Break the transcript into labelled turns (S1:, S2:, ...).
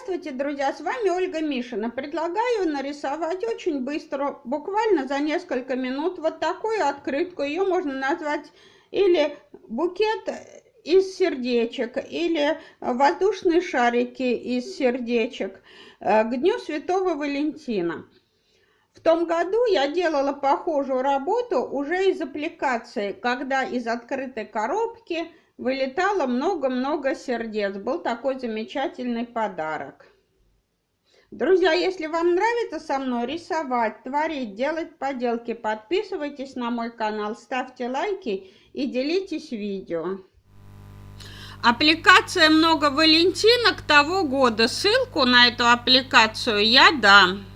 S1: Здравствуйте, друзья! С вами Ольга Мишина. Предлагаю нарисовать очень быстро, буквально за несколько минут, вот такую открытку. Ее можно назвать или букет из сердечек, или воздушные шарики из сердечек к Дню Святого Валентина. В том году я делала похожую работу уже из аппликации, когда из открытой коробки вылетало много-много сердец. Был такой замечательный подарок. Друзья, если вам нравится со мной рисовать, творить, делать поделки, подписывайтесь на мой канал, ставьте лайки и делитесь видео. Аппликация «Много Валентинок» того года. Ссылку на эту аппликацию я дам.